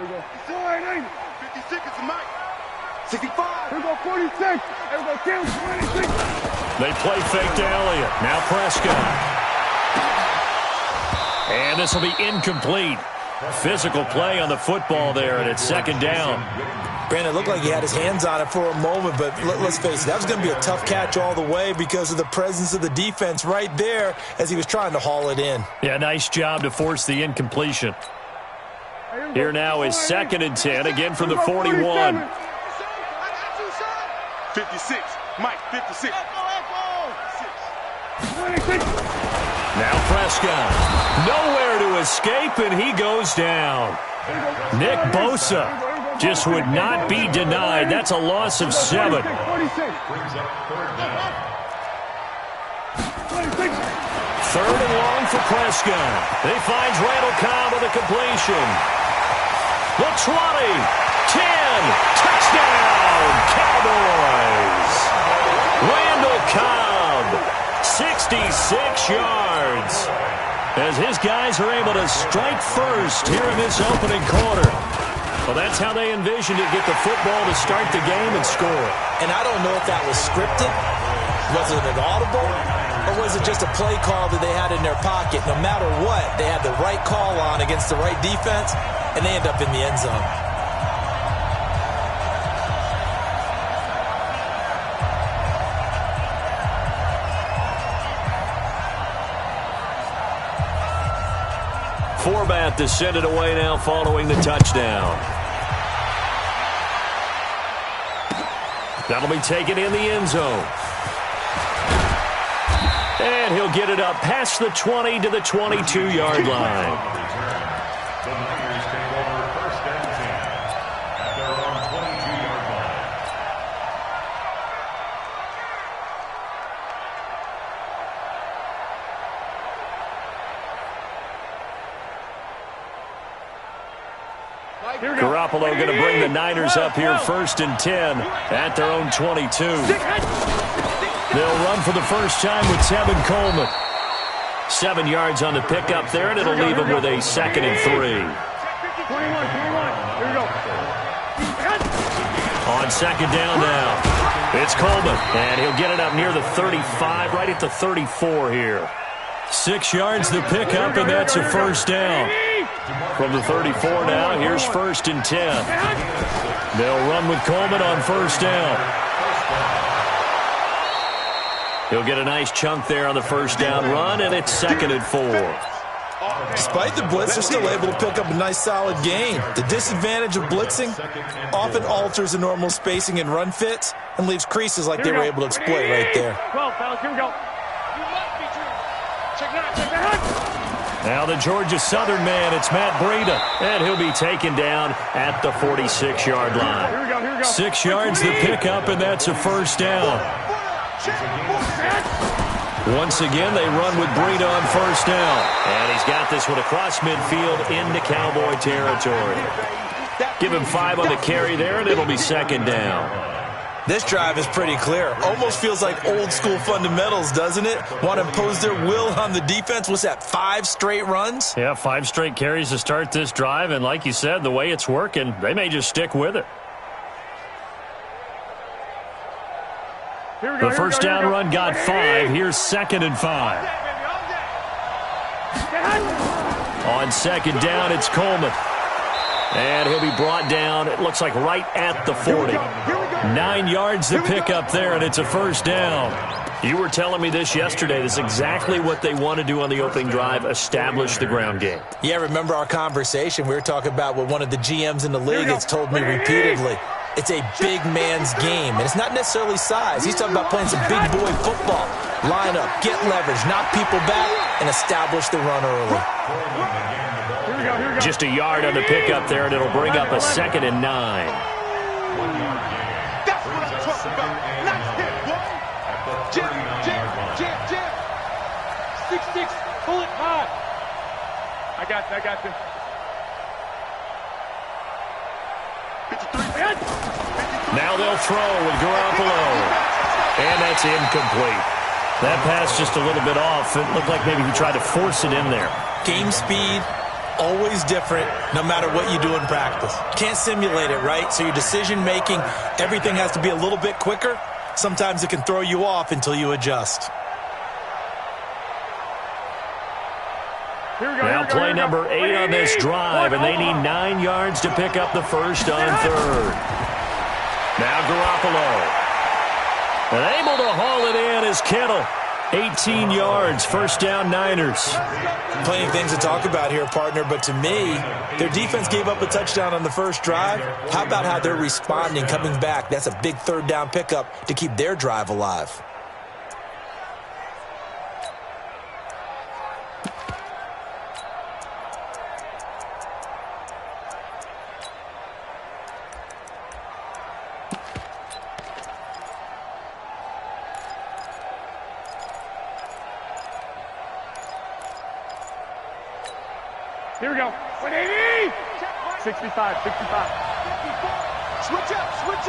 Here we go. 56 is the mic. 65. Here we go, 46. Here we go, 26. They play fake to Elliott. Now Prescott. And this will be incomplete. Physical play on the football there, and it's second down. Brandon, it looked like he had his hands on it for a moment, but let's face it, that was going to be a tough catch all the way because of the presence of the defense right there as he was trying to haul it in. Yeah, nice job to force the incompletion. Here now is 2nd and 10, again from the 41. 56. Mike, 56. Now Prescott. Nowhere to escape, and he goes down. Nick Bosa just would not be denied. That's a loss of 7. 46. Third and long for Prescott. He finds Randall Cobb with a completion. The 20, 10, touchdown, Cowboys. Randall Cobb, 66 yards. As his guys are able to strike first here in this opening quarter. Well, that's how they envisioned it, get the football to start the game and score. And I don't know if that was scripted. Was it an audible? Or was it just a play call that they had in their pocket? No matter what, they had the right call on against the right defense, and they end up in the end zone. Forbath to send it away now following the touchdown. That'll be taken in the end zone. And he'll get it up past the 20 to the 22-yard line. Garoppolo going to bring the Niners up here 1st and 10 at their own 22. They'll run for the first time with Tevin Coleman. 7 yards on the pickup there, and it'll leave him with a 2nd and 3. On 2nd down now, it's Coleman, and he'll get it up near the 35, right at the 34 here. 6 yards the pickup, and that's a first down. From the 34 now, here's 1st and 10. They'll run with Coleman on 1st down. He'll get a nice chunk there on the 1st down run, and it's 2nd and 4. Despite the blitz, they're still able to pick up a nice solid gain. The disadvantage of blitzing often alters the normal spacing and run fits and leaves creases like they were able to exploit right there. 12, fellas, here we go. Check it out, check it out. Now the Georgia Southern man, it's Matt Breida, and he'll be taken down at the 46-yard line. Here we go, here we go. 6 yards the pickup, and that's a first down. Once again, they run with Breida on 1st down. And he's got this one across midfield into Cowboy territory. Give him 5 on the carry there, and it'll be 2nd down. This drive is pretty clear. Almost feels like old school fundamentals, doesn't it? Want to impose their will on the defense. What's that, 5 straight runs? Yeah, 5 straight carries to start this drive. And like you said, the way it's working, they may just stick with it. The first down run got 5. Here's 2nd and 5. On 2nd down, it's Coleman. And he'll be brought down, it looks like right at the 40. 9 yards to pick up there, and it's a first down. You were telling me this yesterday. This is exactly what they want to do on the opening drive, establish the ground game. Yeah, remember our conversation? We were talking about what one of the GMs in the league has told me repeatedly. It's a big man's game, and it's not necessarily size. He's talking about playing some big boy football. Line up, get leverage, knock people back, and establish the run early. Just a yard on the pickup there, and it'll bring up a 2nd and 9. That's what I'm talking about. Nice hit, boy. Jam. 6-6, pull it high. I got you. 53. Now they'll throw with Garoppolo. And that's incomplete. That pass just a little bit off. It looked like maybe he tried to force it in there. Game speed, always different no matter what you do in practice. Can't simulate it, right? So your decision-making, everything has to be a little bit quicker. Sometimes it can throw you off until you adjust. Now play number 8 on this drive, and they need 9 yards to pick up the first on third. Now Garoppolo. And able to haul it in is Kittle. 18 yards, first down Niners. Plenty of things to talk about here, partner, but to me, their defense gave up a touchdown on the first drive. How about how they're responding, coming back? That's a big third down pickup to keep their drive alive. Here we go. 180. 65, 65. Switch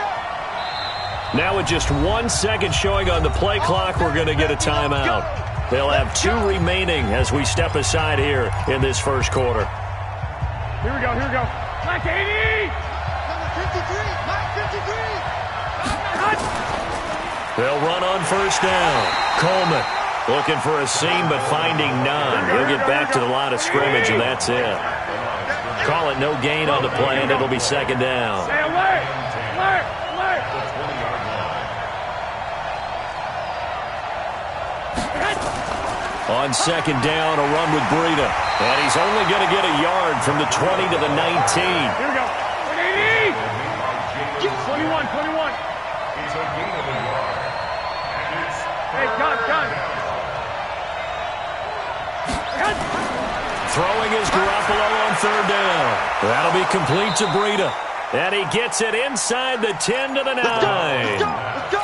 up. Now with just 1 second showing on the play clock, we're going to get a timeout. They'll have 2 remaining as we step aside here in this first quarter. Here we go. Black 80. Number 53. Black 53. They'll run on first down. Coleman looking for a seam, but finding none. He'll get back to the line of scrimmage, and that's it. Call it no gain on the play, and it'll be second down. Stay alert. On second down, a run with Breida. And he's only going to get a yard from the 20 to the 19. Here we go. 180. 21. It's a gain of a yard. Hey, gun. Throwing is Garoppolo on third down. That'll be complete to Breida. And he gets it inside the 10 to the 9. Let's go.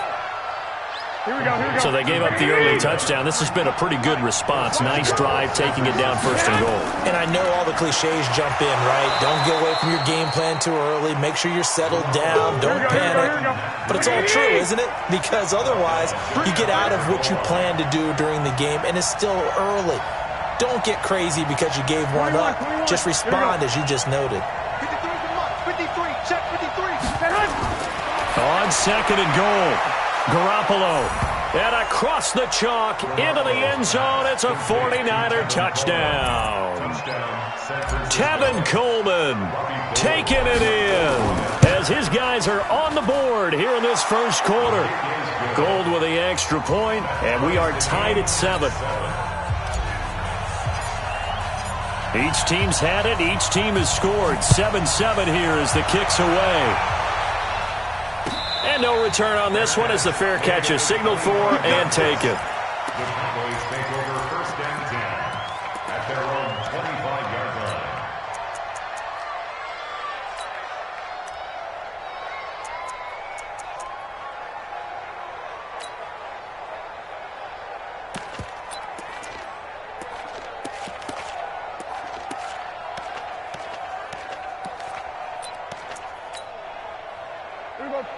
Here we go. So they gave up the early touchdown. This has been a pretty good response. Nice drive, taking it down first and goal. And I know all the cliches jump in, right? Don't get away from your game plan too early. Make sure you're settled down. Don't panic. But it's all true, isn't it? Because otherwise, you get out of what you plan to do during the game, and it's still early. Don't get crazy because you gave one up. Just respond as you just noted. 53, check 53. On second and goal, Garoppolo. And across the chalk into the end zone. It's a 49er touchdown. Tevin Coleman taking it in as his guys are on the board here in this first quarter. Gold with the extra point, and we are tied at 7. Each team's had it. Each team has scored. 7-7 here as the kick's away. And no return on this one as the fair catch is signaled for and taken. The Cowboys take over first and 10 at their own 25-yard line.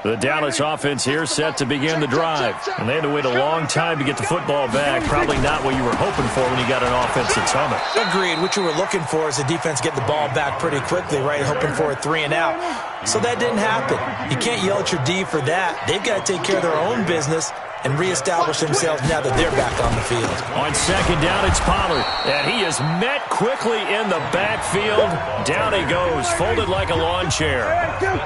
The Dallas offense here set to begin the drive. And they had to wait a long time to get the football back. Probably not what you were hoping for when you got an offense that's humming. Agreed. What you were looking for is the defense getting the ball back pretty quickly, right? Hoping for a 3 and out. So that didn't happen. You can't yell at your D for that. They've got to take care of their own business and reestablish themselves now that they're back on the field. On second down, it's Pollard. And he is met quickly in the backfield. Down he goes, folded like a lawn chair.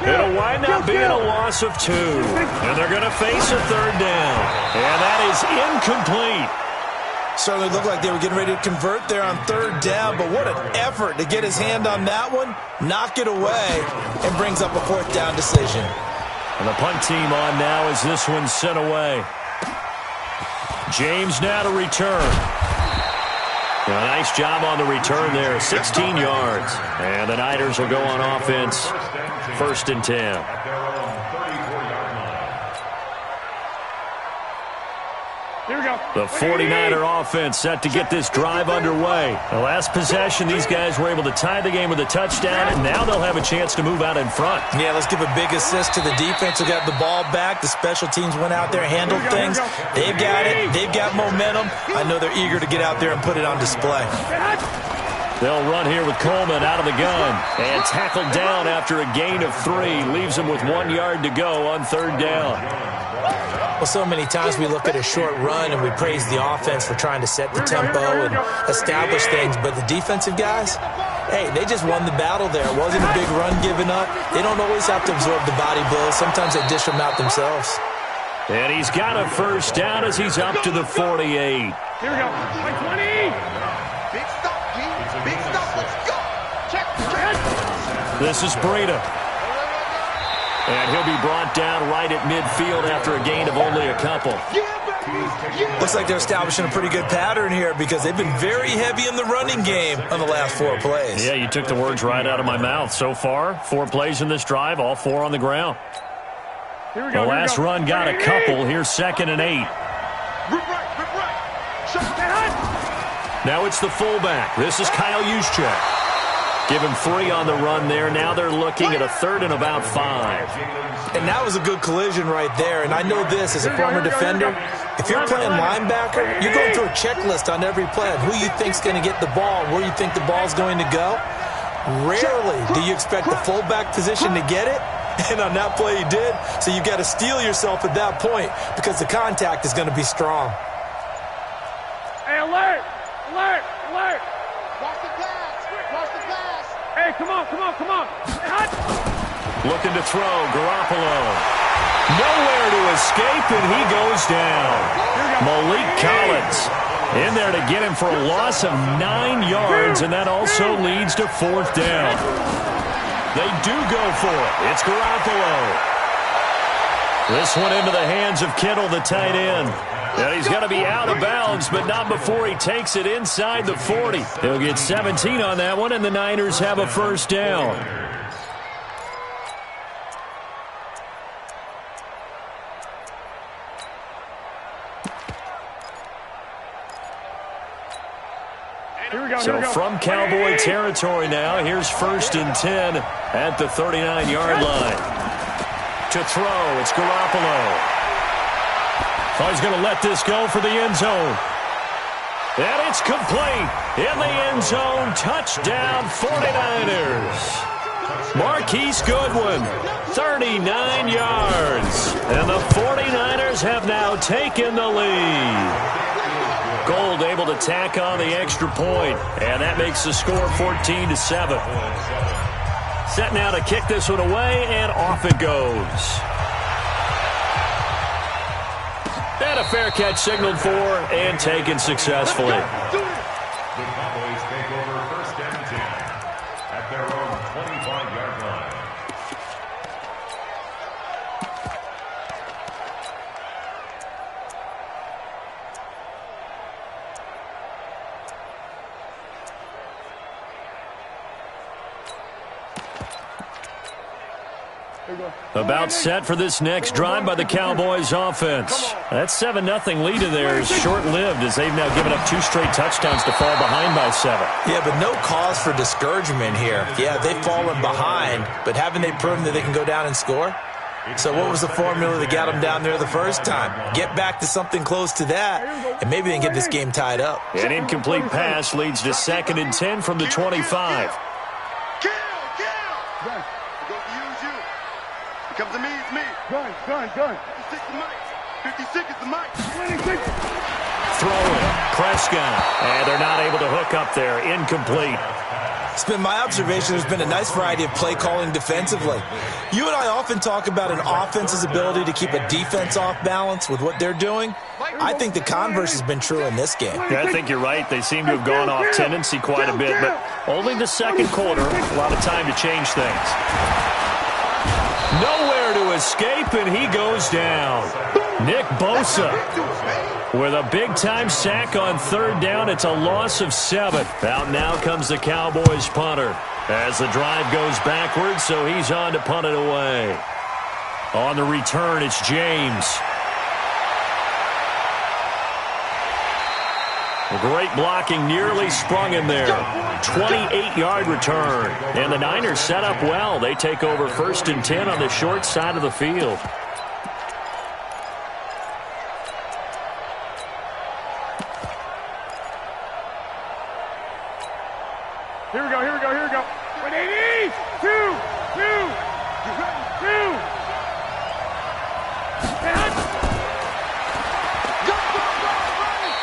It'll wind up being a loss of 2. And they're going to face a third down. And that is incomplete. Certainly looked like they were getting ready to convert there on third down, but what an effort to get his hand on that one, knock it away, and brings up a fourth down decision. And the punt team on now as this one's sent away. James now to return. A nice job on the return there, 16 yards. And the Niners will go on offense, first and 10. Here we go. The 49er offense set to get this drive underway. The last possession, these guys were able to tie the game with a touchdown, and now they'll have a chance to move out in front. Yeah, let's give a big assist to the defense who got the ball back. The special teams went out there, handled things. They've got it. They've got momentum. I know they're eager to get out there and put it on display. They'll run here with Coleman out of the gun. And tackled down after a gain of 3. Leaves him with 1 yard to go on 3rd down. Well, so many times we look at a short run and we praise the offense for trying to set the tempo and establish things. But the defensive guys, hey, they just won the battle there. It wasn't a big run given up. They don't always have to absorb the body blows. Sometimes they dish them out themselves. And he's got a 1st down as he's up to the 48. Here we go. Like 20. Big stop, G. Big stop. Let's go. Check. This is Breida. And he'll be brought down right at midfield after a gain of only a couple. Looks like they're establishing a pretty good pattern here because they've been very heavy in the running game on the last 4 plays. Yeah, you took the words right out of my mouth. So far, 4 plays in this drive, all 4 on the ground. Here we go. The last run got a couple. Here's 2nd and 8. Rip right. Shot. Now it's the fullback. This is Kyle Juszczyk. Give him 3 on the run there. Now they're looking at a 3rd and about 5. And that was a good collision right there. And I know this as a former defender. If you're playing linebacker, you're going through a checklist on every play of who you think's going to get the ball, where you think the ball's going to go. Rarely do you expect the fullback position to get it. And on that play he did. So you've got to steel yourself at that point because the contact is going to be strong. Hey, alert! Alert! Alert! Watch the pass. Watch the pass. Hey, come on. Hey, hot. Looking to throw, Garoppolo. Nowhere to escape, and he goes down. Malik Collins in there to get him for a loss of 9 yards, and that also leads to 4th down. They do go for it. It's Garoppolo. This one into the hands of Kittle, the tight end. And he's going to be out of bounds, but not before he takes it inside the 40. He'll get 17 on that one, and the Niners have a 1st down. So from Cowboy territory now, here's 1st and 10 at the 39-yard line. To throw, it's Garoppolo. Oh, he's going to let this go for the end zone. And it's complete. In the end zone, touchdown 49ers. Marquise Goodwin, 39 yards. And the 49ers have now taken the lead. Gold able to tack on the extra point, and that makes the score 14-7. Set now to kick this one away, and off it goes. And a fair catch signaled for and taken successfully. The Cowboys take over 1st and 10 at their own 25-yard line. About set for this next drive by the Cowboys offense. That 7-0 lead of theirs is short-lived as they've now given up 2 straight touchdowns to fall behind by 7. Yeah, but no cause for discouragement here. Yeah, they've fallen behind, but haven't they proven that they can go down and score? So what was the formula that got them down there the first time? Get back to something close to that, and maybe they can get this game tied up. An incomplete pass leads to 2nd and 10 from the 25. Kill! We're going to use you. Here comes the me, it's me. Gun. 56 the mic. 56 is the mic. 26. Throwing, Prescott, and they're not able to hook up there. Incomplete. It's been my observation there's been a nice variety of play calling defensively. You and I often talk about an offense's ability to keep a defense off balance with what they're doing. I think the converse has been true in this game. Yeah, I think you're right. They seem to have gone off tendency quite a bit, but only the second quarter. A lot of time to change things. Nowhere to escape, and he goes down. Nick Bosa with a big-time sack on 3rd down. It's a loss of 7. Out now comes the Cowboys punter as the drive goes backwards, so he's on to punt it away. On the return, it's James. Great blocking, nearly sprung him there. 28-yard return. And the Niners set up well. They take over 1st and 10 on the short side of the field. go. 180. 2.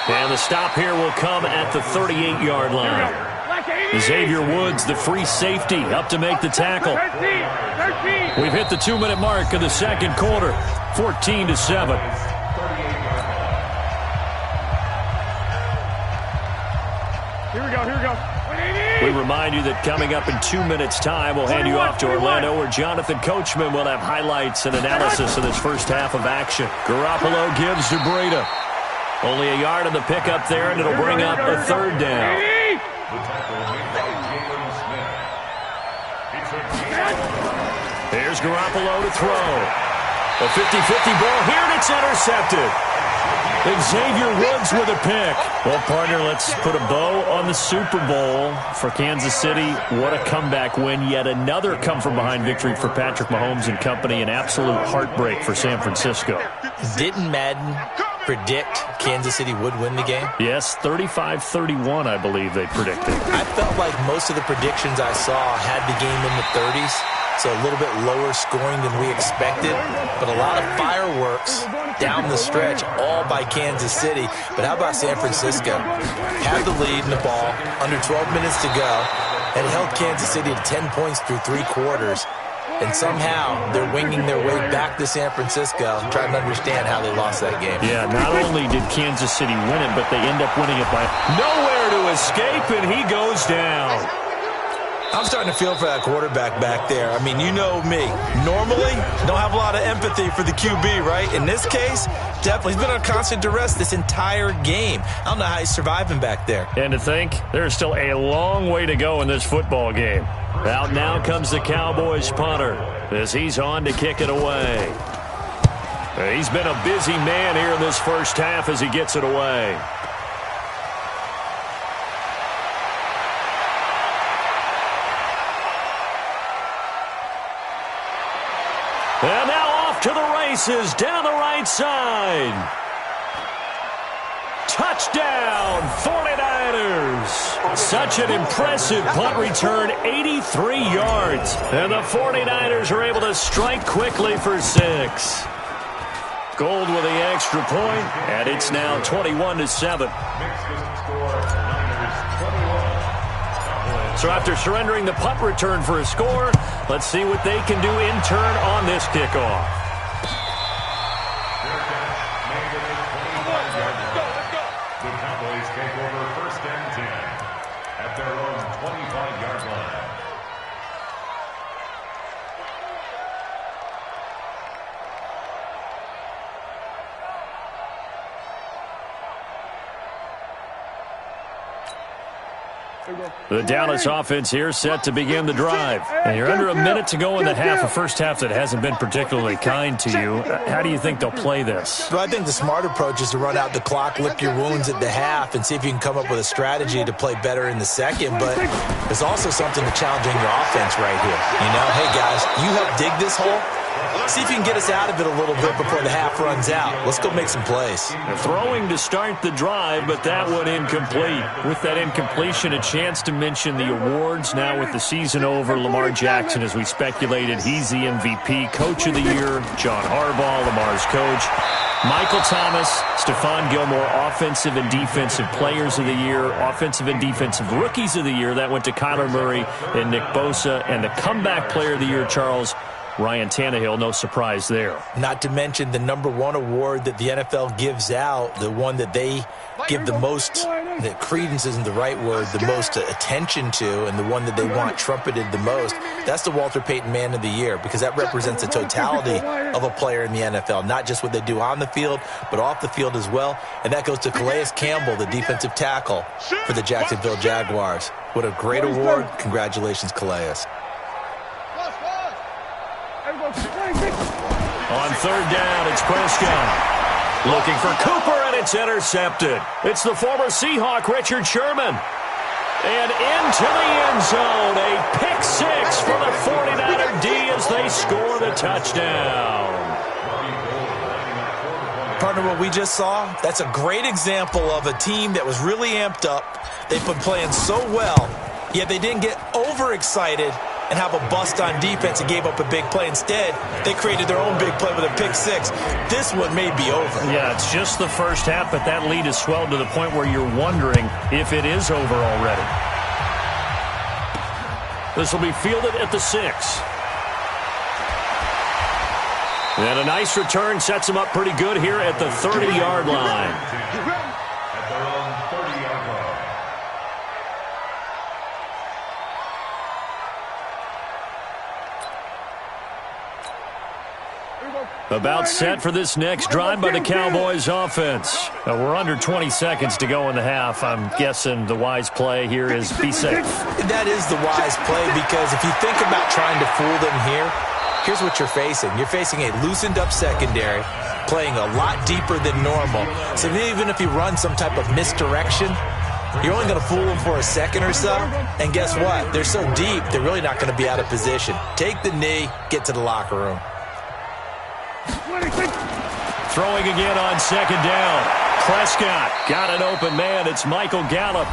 And the stop here will come at the 38-yard line. Xavier Woods, the free safety, up to make the tackle. 13. We've hit the 2-minute mark of the second quarter, 14-7. Here we go. 180. We remind you that coming up in 2 minutes' time, we'll hand you off to Orlando, where Jonathan Coachman will have highlights and analysis of this first half of action. Garoppolo gives to Breida. Only a yard on the pickup there, and it'll bring up a third down. Here's Garoppolo to throw. A 50-50 ball here, and it's intercepted. Xavier Woods with a pick. Well, partner, let's put a bow on the Super Bowl for Kansas City. What a comeback win. Yet another come-from-behind victory for Patrick Mahomes and company. An absolute heartbreak for San Francisco. Didn't Madden predict Kansas City would win the game? Yes, 35-31, I believe they predicted. I felt like most of the predictions I saw had the game in the 30s, so a little bit lower scoring than we expected, but a lot of fireworks down the stretch, all by Kansas City. But how about San Francisco? Had the lead in the ball, under 12 minutes to go, and held Kansas City to 10 points through 3 quarters. And somehow they're winging their way back to San Francisco, trying to understand how they lost that game. Yeah, not only did Kansas City win it, but they end up winning it by nowhere to escape, and he goes down. I'm starting to feel for that quarterback back there. I mean, you know me. Normally, don't have a lot of empathy for the QB, right? In this case, definitely. He's been under constant duress this entire game. I don't know how he's surviving back there. And to think, there's still a long way to go in this football game. Out now comes the Cowboys punter as he's on to kick it away. He's been a busy man here in this first half as he gets it away. And now off to the races down the right side. Touchdown, 49ers. Such an impressive punt return, 83 yards. And the 49ers are able to strike quickly for 6. Gold with the extra point, and it's now 21-7. So after surrendering the punt return for a score, let's see what they can do in turn on this kickoff. The Cowboys take over first and 10 at their own 25-yard line. The Dallas offense here set to begin the drive. And you're under a minute to go in the half, a first half that hasn't been particularly kind to you. How do you think they'll play this? Well, I think the smart approach is to run out the clock, lick your wounds at the half, and see if you can come up with a strategy to play better in the second. But there's also something to challenging your offense right here. You know, hey, guys, you help dig this hole. See if you can get us out of it a little bit before the half runs out. Let's go make some plays. They're throwing to start the drive, but that one incomplete. With that incompletion, a chance to mention the awards. Now with the season over, Lamar Jackson, as we speculated, he's the MVP, Coach of the Year. John Harbaugh, Lamar's coach. Michael Thomas, Stephon Gilmore, Offensive and Defensive Players of the Year, Offensive and Defensive Rookies of the Year. That went to Kyler Murray and Nick Bosa. And the Comeback Player of the Year, Charles, Ryan Tannehill, no surprise there. Not to mention the #1 award that the NFL gives out, the one that they give the most, that credence isn't the right word, the most attention to, and the one that they want trumpeted the most. That's the Walter Payton Man of the Year, because that represents the totality of a player in the NFL, not just what they do on the field, but off the field as well. And that goes to Calais Campbell, the defensive tackle for the Jacksonville Jaguars. What a great award. Congratulations, Calais. On third down, it's Prescott. Looking for Cooper, and it's intercepted. It's the former Seahawk, Richard Sherman. And into the end zone, a pick six for the 49er D as they score the touchdown. Partner, what we just saw, that's a great example of a team that was really amped up. They've been playing so well. Yeah, they didn't get overexcited and have a bust on defense and gave up a big play. Instead, they created their own big play with a pick six. This one may be over. Yeah, it's just the first half, but that lead has swelled to the point where you're wondering if it is over already. This will be fielded at the 6. And a nice return sets him up pretty good here at the 30-yard line. At their own 30-yard line. About set for this next drive by the Cowboys offense. We're under 20 seconds to go in the half. I'm guessing the wise play here is be safe. That is the wise play, because if you think about trying to fool them here, here's what you're facing. You're facing a loosened up secondary, playing a lot deeper than normal. So even if you run some type of misdirection, you're only going to fool them for a second or so. And guess what? They're so deep, they're really not going to be out of position. Take the knee, get to the locker room. Throwing again on second down. Prescott got an open man. It's Michael Gallup.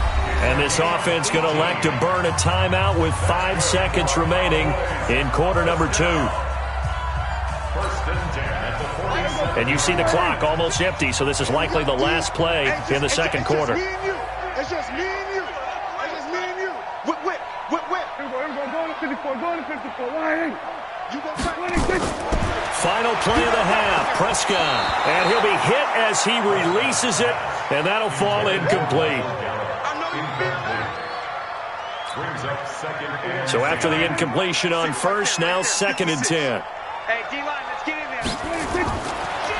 And this offense going to elect to burn a timeout with 5 seconds remaining in quarter number 2. First and 10 at the 47. And you see the clock almost empty, so this is likely the last play in the second quarter. It's just me and you. It's just me and you. Whip. Here we go. Go to 54. Go to 54. Why? You go back. Final play of the half, Prescott. And he'll be hit as he releases it, and that'll fall incomplete. So after the incompletion on first, now second and 10. Hey, D-line, let's get in there.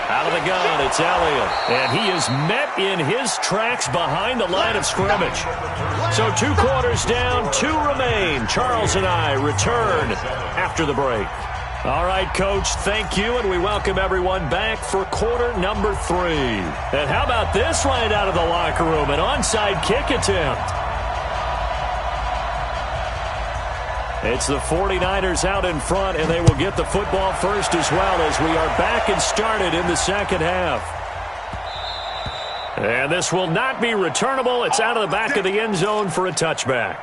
Out of the gun, it's Elliott. And he is met in his tracks behind the line of scrimmage. So 2 quarters down, 2 remain. Charles and I return after the break. All right, Coach, thank you, and we welcome everyone back for quarter number 3. And how about this right out of the locker room, an onside kick attempt. It's the 49ers out in front, and they will get the football first as well, as we are back and started in the second half. And this will not be returnable. It's out of the back of the end zone for a touchback.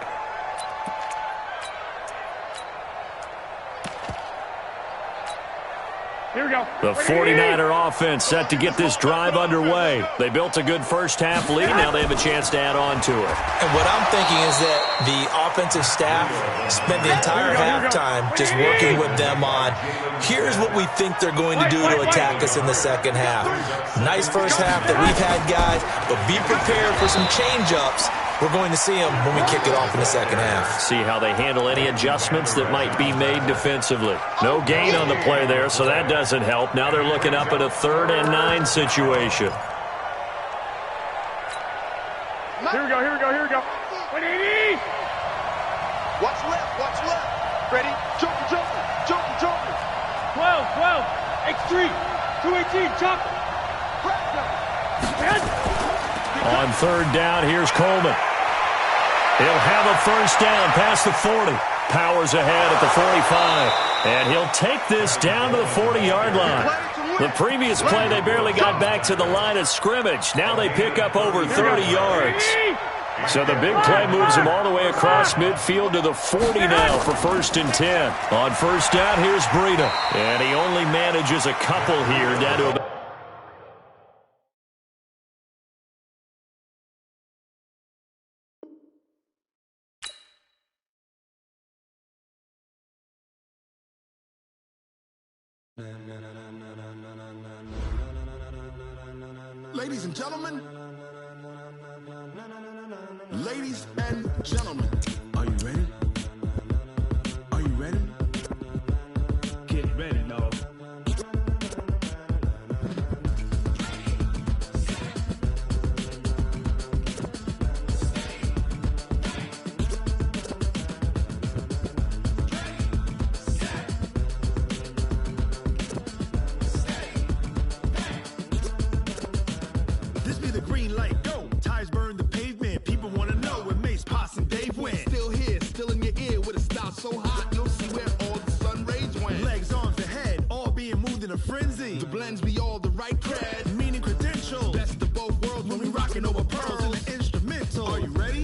Here we go. The 49er offense set to get this drive underway. They built a good first half lead. Now they have a chance to add on to it. And what I'm thinking is that the offensive staff spent the entire halftime just working with them on, here's what we think they're going to do to attack us in the second half. Nice first half that we've had, guys, but be prepared for some change-ups. We're going to see them when we kick it off in the second half. See how they handle any adjustments that might be made defensively. No gain on the play there, so that doesn't help. Now they're looking up at a 3rd and 9 situation. Here we go. What do you need? Watch left. Ready? Jumper. 12. X3. 218. Jumper. On 3rd down, here's Coleman. He'll have a first down past the 40. Powers ahead at the 45. And he'll take this down to the 40-yard line. The previous play, they barely got back to the line of scrimmage. Now they pick up over 30 yards. So the big play moves them all the way across midfield to the 40 now for 1st and 10. On first down, here's Breida. And he only manages a couple here down to about... Ladies and gentlemen, are you ready? Are you ready? Get ready, dog. This be the green light, go. Tires burn the pavement. People want to know where Mace, Potts, and Dave went. Still here, still in your ear with a style so hot, you'll see where all the sun rays went. Legs, arms, and head, all being moved in a frenzy. The blends be all the right cred, meaning credentials. Best of both worlds when we rockin' over pearls in the instrumental. Are you ready?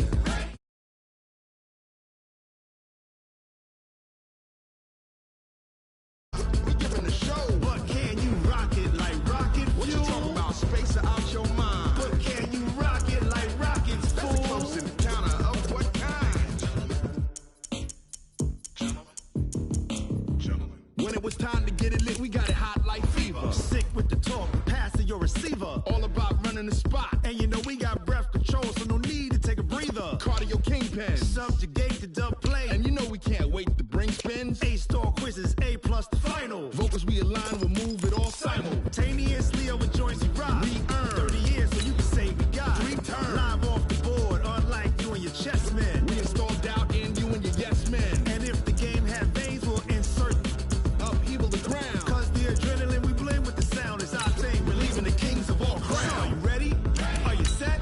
it's time to get it lit. We got it hot like fever. Sick with the talk, passing your receiver. All about running the spot. And you know we got breath control, so no need to take a breather. Cardio kingpin, subjugate the dub play. And you know we can't wait to bring spins. A-star quizzes, A+ the final. Vocals we align, we'll move it all simultaneously over joints we ride. We earn 30 years, so you can say we got 3 turns. Live off the board, unlike you and your chess men. We install doubt in you and your yes men. And if the game had veins, we'll insert upheaval the ground. Cause the adrenaline we blend with the sound is our thing. We're leaving the kings of all crowns. Are you ready? Are you set?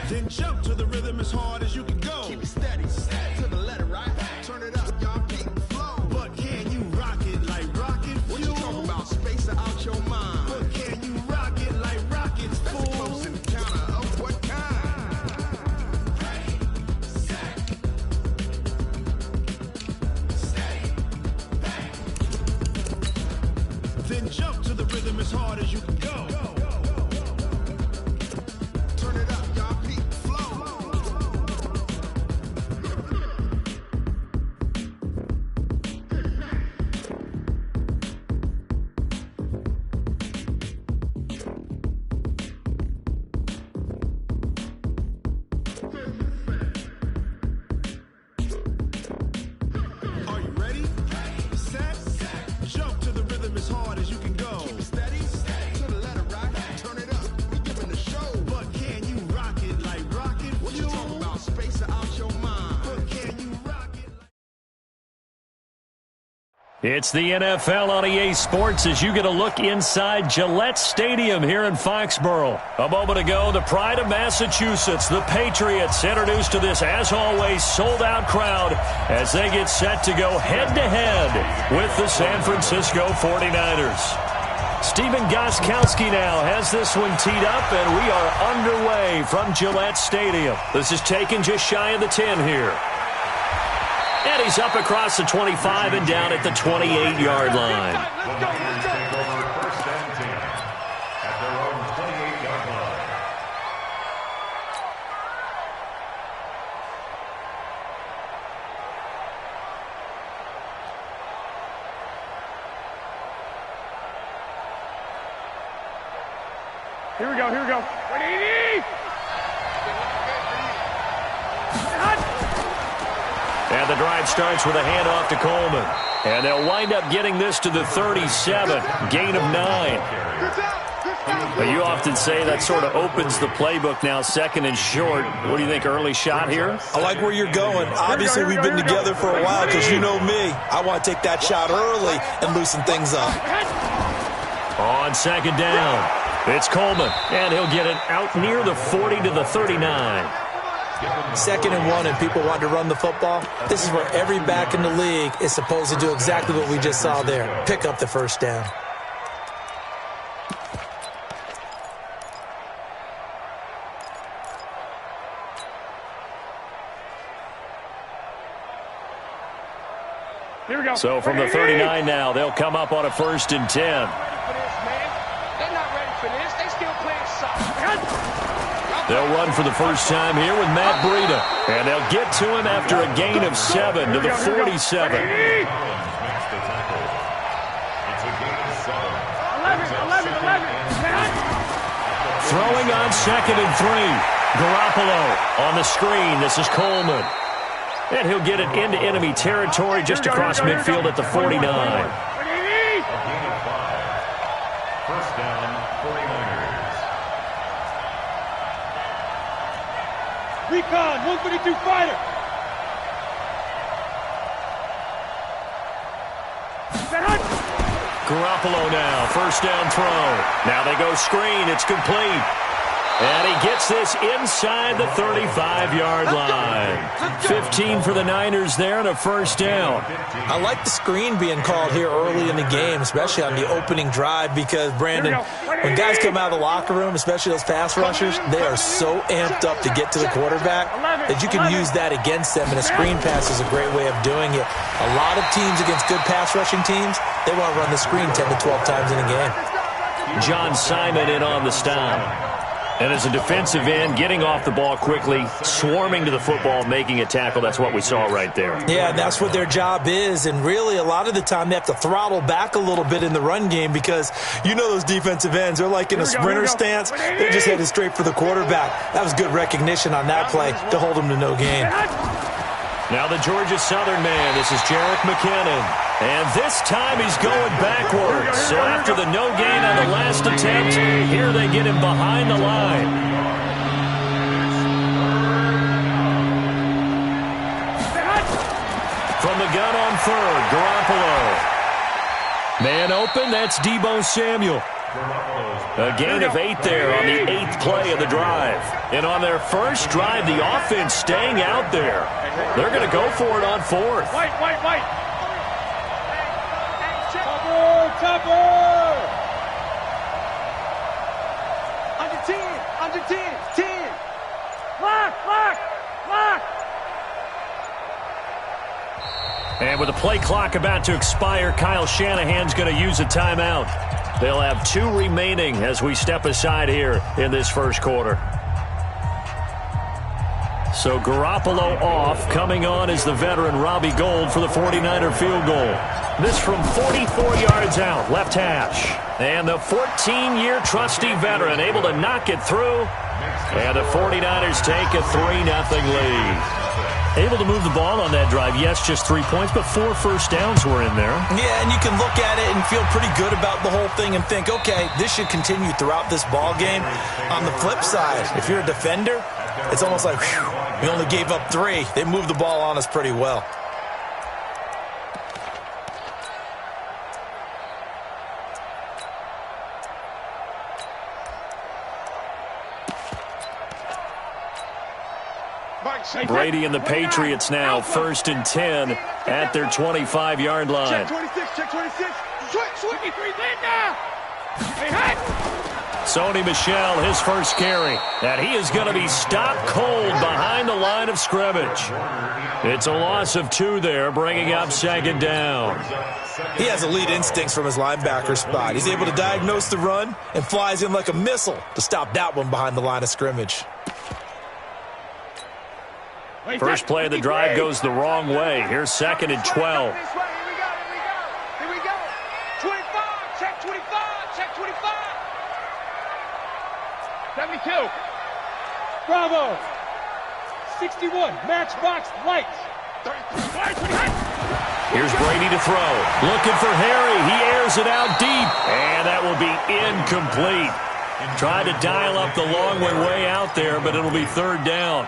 Then jump to the rhythm as hard as you can go. Keep it steady, to the letter, right? Turn it up, y'all keep the flow. But can you rock it like rocket fuel? What you talking about? Space it out your mind. But can you rock it like rockets, fool? That's a close encounter of what kind? Ready, set, steady, bang. Then jump to the rhythm as hard as you can go. Turn it up, y'all keep the flow. Are you ready? Set, jump to the rhythm as hard as you can go. Keep it steady, to the letter, right? Turn it up, we giving the show. But can you rock it like rocket fuel? What you talking about? Space it out your mind. But can you rock it like... It's the NFL on EA Sports as you get a look inside Gillette Stadium here in Foxborough. A moment ago, the pride of Massachusetts, the Patriots, introduced to this, as always, sold-out crowd as they get set to go head-to-head with the San Francisco 49ers. Stephen Gostkowski now has this one teed up, and we are underway from Gillette Stadium. This is taken just shy of the 10 here. And he's up across the 25 and down at the 28-yard line. The Niners take over first and 10 at their own 28-yard line. Here we go, here we go. And the drive starts with a handoff to Coleman. And they'll wind up getting this to the 37, gain of 9. But you often say that sort of opens the playbook now, second and short. What do you think, early shot here? I like where you're going. Obviously, we've been together for a while because you know me. I want to take that shot early and loosen things up. On second down, it's Coleman. And he'll get it out near the 40 to the 39. 2nd and 1 and people want to run the football. This is where every back in the league is supposed to do exactly what we just saw there. Pick up the first down. Here we go. So from the 39 now, they'll come up on a 1st and 10. They're not ready for this. They still playing soccer. They'll run for the first time here with Matt Breida. And they'll get to him after a gain of 7 to the 47. Makes the tackle. It's a gain of 7. 11. Throwing on 2nd and 3. Garoppolo on the screen. This is Coleman. And he'll get it into enemy territory just across midfield at the 49. A gain of 5. First down, 49ers. Recon, 132 fighter. Garoppolo now, first down throw. Now they go screen, it's complete. And he gets this inside the 35-yard line. 15 for the Niners there and a first down. I like the screen being called here early in the game, especially on the opening drive, because, Brandon, when guys come out of the locker room, especially those pass rushers, they are so amped up to get to the quarterback that you can use that against them, and a screen pass is a great way of doing it. A lot of teams against good pass rushing teams, they want to run the screen 10 to 12 times in a game. John Simon in on the stop. And as a defensive end, getting off the ball quickly, swarming to the football, making a tackle, that's what we saw right there. Yeah, that's what their job is. And really, a lot of the time, they have to throttle back a little bit in the run game because you know those defensive ends, they're like in a sprinter stance. They're just headed straight for the quarterback. That was good recognition on that play to hold them to no gain. Now the Georgia Southern man, this is Jerick McKinnon. And this time he's going backwards. So after the no gain on the last attempt, here they get him behind the line. From the gun on third, Garoppolo. Man open, that's Deebo Samuel. A gain of 8 there on the 8th play of the drive. And on their first drive, the offense staying out there. They're going to go for it on 4th. White. Cover. Under 10. Lock. And with the play clock about to expire, Kyle Shanahan's going to use a timeout. They'll have 2 remaining as we step aside here in this first quarter. So Garoppolo off. Coming on is the veteran Robbie Gould for the 49er field goal. This from 44 yards out, left hash. And the 14-year trusty veteran able to knock it through. And the 49ers take a 3-0 lead. Able to move the ball on that drive. Yes, just 3 points, but 4 first downs were in there. Yeah, and you can look at it and feel pretty good about the whole thing and think, okay, this should continue throughout this ball game. On the flip side, if you're a defender, it's almost like, whew, we only gave up 3. They moved the ball on us pretty well. Brady and the Patriots now 1st and 10 at their 25-yard line. Check 26. Switch. Sony Michel, his first carry. And he is going to be stopped cold behind the line of scrimmage. It's a loss of 2 there, bringing up 2nd down. He has elite instincts from his linebacker spot. He's able to diagnose the run and flies in like a missile to stop that one behind the line of scrimmage. First play of the drive goes the wrong way. Here's 2nd and 12. Here we go. 25. Check 25. 72. Bravo. 61. Matchbox lights. Here's Brady to throw. Looking for Harry. He airs it out deep. And that will be incomplete. Tried to dial up the long way out there, but it'll be 3rd down.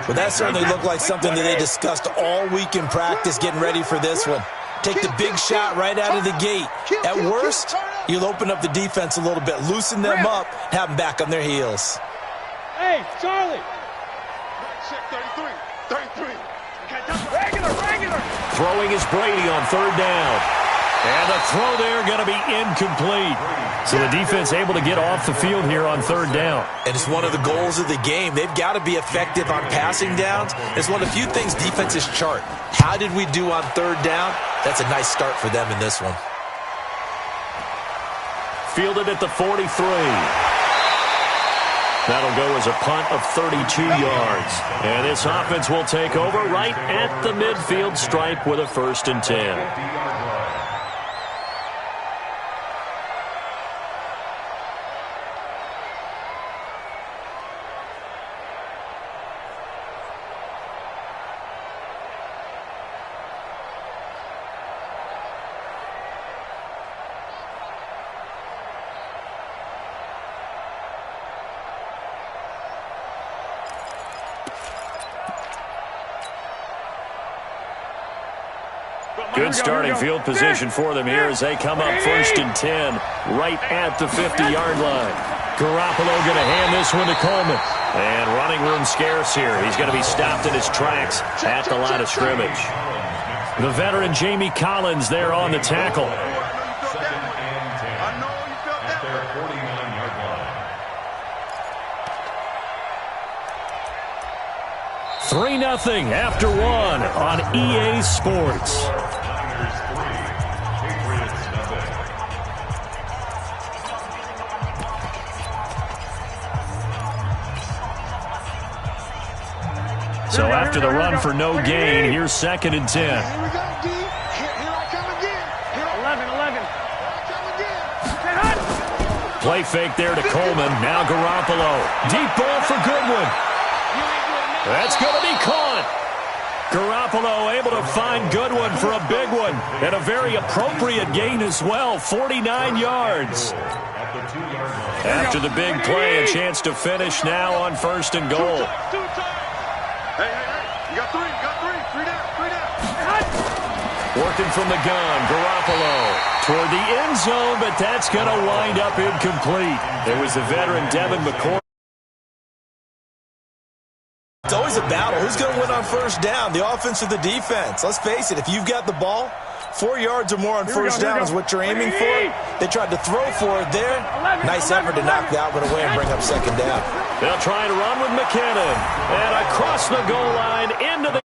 But that certainly looked like something that they discussed all week in practice getting ready for this one. Take the big shot right out of the gate. At worst, you'll open up the defense a little bit, loosen them up, have them back on their heels. Hey, Charlie. Check 33. Regular. Throwing is Brady on 3rd down. And the throw there going to be incomplete. So the defense able to get off the field here on 3rd down. And it's one of the goals of the game. They've got to be effective on passing downs. It's one of the few things defenses chart. How did we do on 3rd down? That's a nice start for them in this one. Fielded at the 43. That'll go as a punt of 32 yards. And this offense will take over right at the midfield stripe with a 1st and 10. Good starting field position for them here as they come up 1st and 10 right at the 50-yard line. Garoppolo going to hand this one to Coleman. And running room scarce here. He's going to be stopped in his tracks at the line of scrimmage. The veteran Jamie Collins there on the tackle. 3-0 after 1 on EA Sports. after the run for no gain. Here's 2nd and 10. Here we go, D. Here I come again. 11. Here I come again. Play fake there to Coleman. Now Garoppolo. Deep ball for Goodwin. That's going to be caught. Garoppolo able to find Goodwin for a big one. And a very appropriate gain as well. 49 yards. After the big play, a chance to finish now on 1st and goal. Hey. You got three. Three down. Working from the gun, Garoppolo toward the end zone, but that's going to wind up incomplete. It was the veteran Devin McCourt. It's always a battle. Who's going to win on 1st down, the offense or the defense? Let's face it, if you've got the ball, 4 yards or more on 1st down is what you're aiming for. They tried to throw for it there. Nice effort to knock that one away and bring up 2nd down. They'll try to run with McKinnon. And across the goal line into the...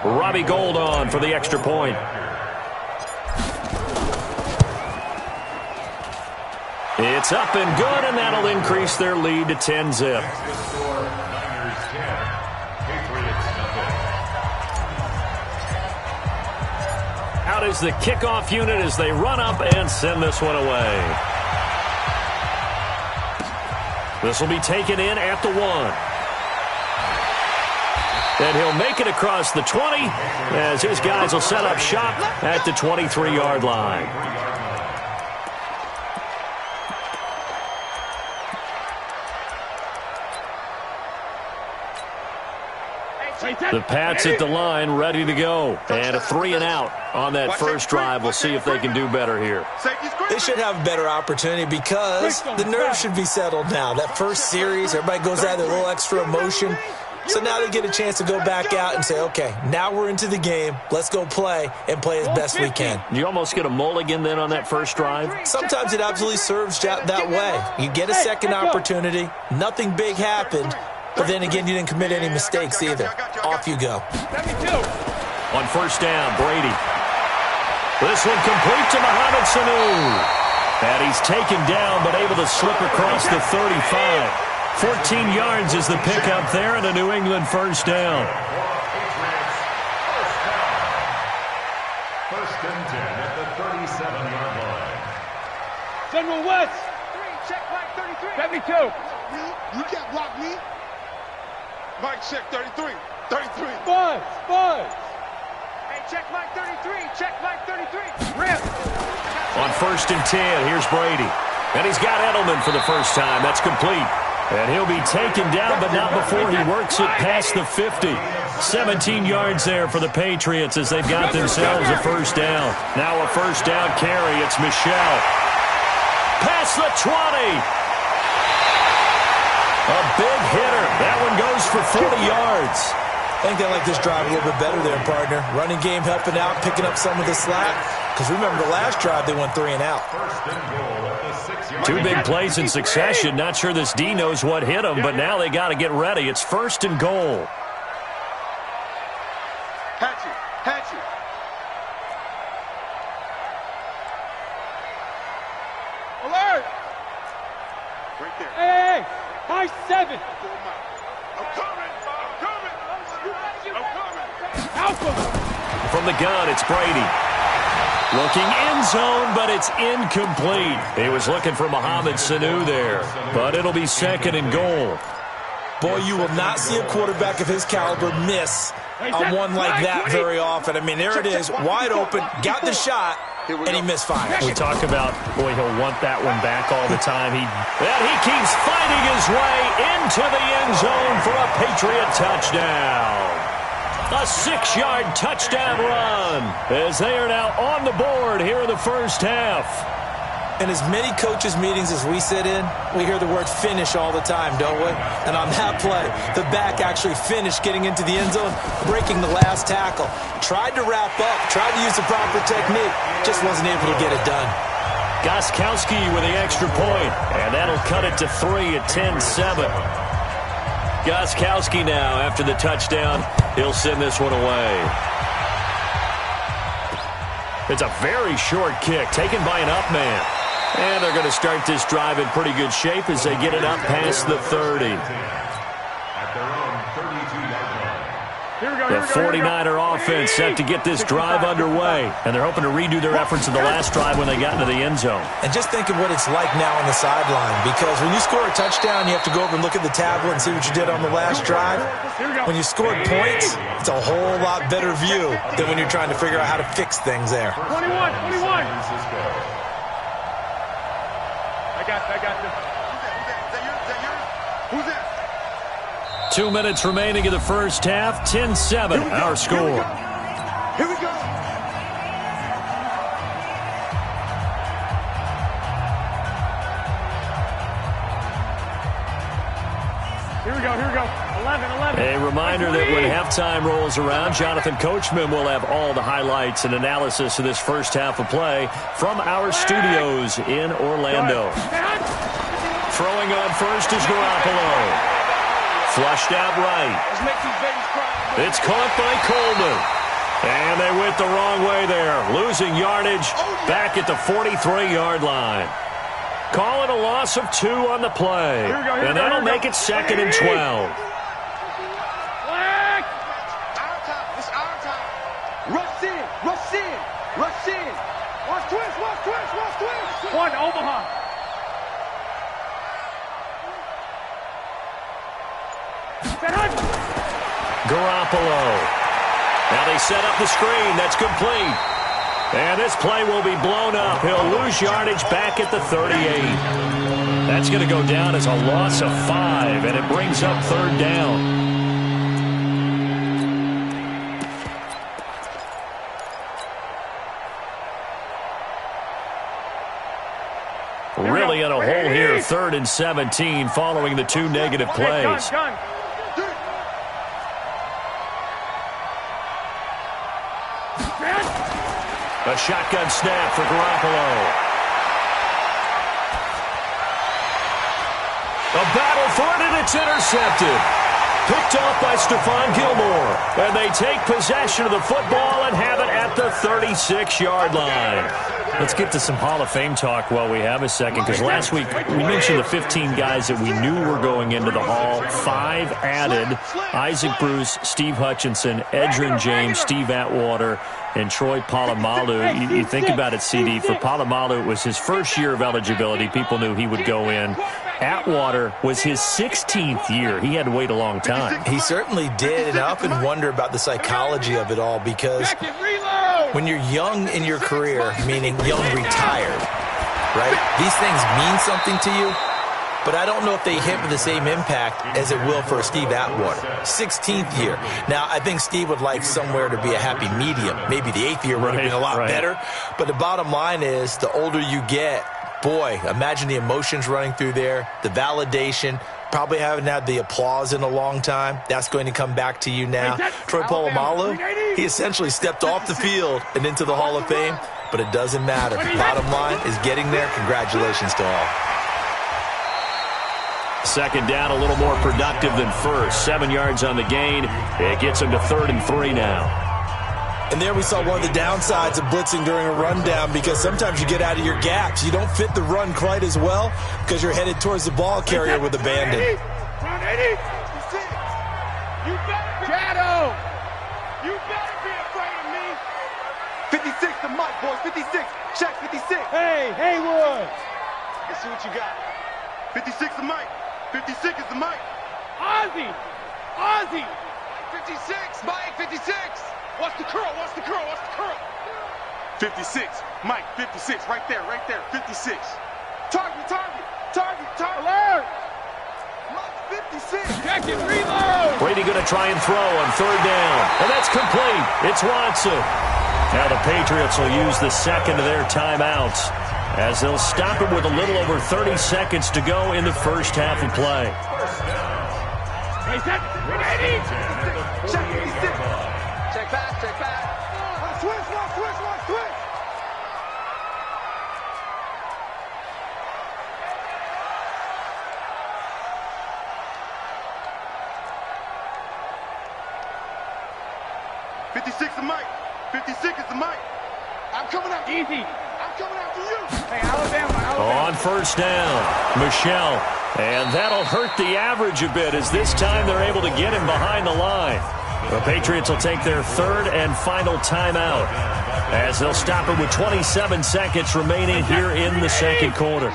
Robbie Gould on for the extra point. It's up and good, and that'll increase their lead to 10-zip. Out is the kickoff unit as they run up and send this one away. This will be taken in at the 1. And he'll make it across the 20 as his guys will set up shop at the 23-yard line. The Pats at the line ready to go. And a 3-and-out on that first drive. We'll see if they can do better here. They should have a better opportunity because the nerves should be settled now. That first series, everybody goes out with a little extra emotion. So now they get a chance to go back out and say, okay, now we're into the game. Let's go play and play as best we can. You almost get a mulligan then on that first drive? Sometimes it absolutely serves that way. You get a second opportunity. Nothing big happened. But then again, you didn't commit any mistakes either. Off you go. On 1st down, Brady. This one complete to Mohamed Sanu. And he's taken down but able to slip across the 35. 14 yards is the pickup there and a New England 1st down. 1st and 10 at the 37-yard line. General West. Check Mike 33. 72. You can't block me. Mike check 33. 33. Buzz. Hey, check Mike 33. Check Mike 33. Rip. On 1st and 10, here's Brady. And he's got Edelman for the first time. That's complete. And he'll be taken down, but not before he works it past the 50. 17 yards there for the Patriots as they've got themselves a 1st down. Now a 1st down carry. It's Michel. Past the 20. A big hitter. That one goes for 40 yards. I think they like this drive a little bit better there, partner. Running game helping out, picking up some of the slack. Because remember, the last drive they went 3-and-out. 1st and goal at the 6-yard line. 2 big plays in succession. Not sure this D knows what hit him, but now they got to get ready. It's 1st and goal. Hatchet. Alert. Right there. Hey. High 7. I'm coming. From the gun, it's Brady. Looking end zone, but it's incomplete. He was looking for Mohamed Sanu there, but it'll be 2nd and goal. Boy, you will not see a quarterback of his caliber miss on one like that very often. I mean, there it is, wide open, got the shot, and he misfired. We talk about, boy, he'll want that one back all the time. He keeps fighting his way into the end zone for a Patriot touchdown. A 6-yard touchdown run as they are now on the board here in the first half. In as many coaches' meetings as we sit in, we hear the word finish all the time, don't we? And on that play, the back actually finished getting into the end zone, breaking the last tackle. Tried to wrap up, tried to use the proper technique, just wasn't able to get it done. Gostkowski with the extra point, and that'll cut it to 3 at 10-7. Gostkowski now, after the touchdown, he'll send this one away. It's a very short kick taken by an up man. And they're going to start this drive in pretty good shape as they get it up past the 30. At their own 32-yard line. The 49er offense set to get this drive underway. And they're hoping to redo their efforts in the last drive when they got into the end zone. And just think of what it's like now on the sideline. Because when you score a touchdown, you have to go over and look at the tablet and see what you did on the last drive. When you scored points, it's a whole lot better view than when you're trying to figure out how to fix things there. 21. I got this. Who's that? 2 minutes remaining in the first half. 10-7, our score. Here we go. Here we go. 11. A reminder that when halftime rolls around, Jonathan Coachman will have all the highlights and analysis of this first half of play from our studios in Orlando. Throwing on first is Garoppolo. Flushed out right. It's caught by Coleman. And they went the wrong way there, losing yardage back at the 43-yard line. Call it a loss of 2 on the play. And that'll make it 2nd and 12. Rush in. Watch twist. One, Omaha. Garoppolo. Now they set up the screen. That's complete. And this play will be blown up. He'll lose yardage back at the 38. That's going to go down as a loss of 5, and it brings up 3rd down. Really in a hole here, 3rd and 17, following the 2 negative plays. A shotgun snap for Garoppolo. A battle for it, and it's intercepted. Picked off by Stephon Gilmore. And they take possession of the football and have it at the 36-yard line. Let's get to some Hall of Fame talk while we have a second, because last week we mentioned the 15 guys that we knew were going into the Hall. 5 added: Isaac Bruce, Steve Hutchinson, Edgerrin James, Steve Atwater, and Troy Polamalu. You think about it, CD, for Polamalu, it was his first year of eligibility. People knew he would go in. Atwater was his 16th year. He had to wait a long time. He certainly did, and I often wonder about the psychology of it all, because when you're young in your career, meaning young retired, right, these things mean something to you, but I don't know if they hit with the same impact as it will for Steve Atwater. 16th year. Now, I think Steve would like somewhere to be a happy medium. Maybe the 8th year would have been a lot better, but the bottom line is, the older you get, boy, imagine the emotions running through there, the validation, probably haven't had the applause in a long time. That's going to come back to you now. Troy Polamalu, he essentially stepped off the field and into the Hall of Fame, but it doesn't matter. Bottom line is getting there. Congratulations to all. 2nd down, a little more productive than first. 7 yards on the gain. It gets them to 3rd and 3 now. And there we saw one of the downsides of blitzing during a rundown, because sometimes you get out of your gaps. You don't fit the run quite as well because you're headed towards the ball carrier with abandon. You better be afraid of me. 56 to Mike, boys. 56. Check 56. Hey, Haywood. Let's see what you got. 56 to Mike. 56 is the Mike. Ozzy. 56. Mike, 56. Watch the curl. 56. Mike, 56. Right there. 56. Target. Alert. Mike, 56. Jacket, reload. Brady going to try and throw on 3rd down. And that's complete. It's Watson. Now the Patriots will use the second of their timeouts, as they'll stop it with a little over 30 seconds to go in the first half of play. Hey, set. 180. Check 56. Check back. Watch twist. 56 is Mike. 56 is the Mike. I'm coming after you. Easy. I'm coming after you. Hey, Alabama. On first down, Michelle. And that'll hurt the average a bit as this time they're able to get him behind the line. The Patriots will take their third and final timeout as they'll stop it with 27 seconds remaining here in the second quarter.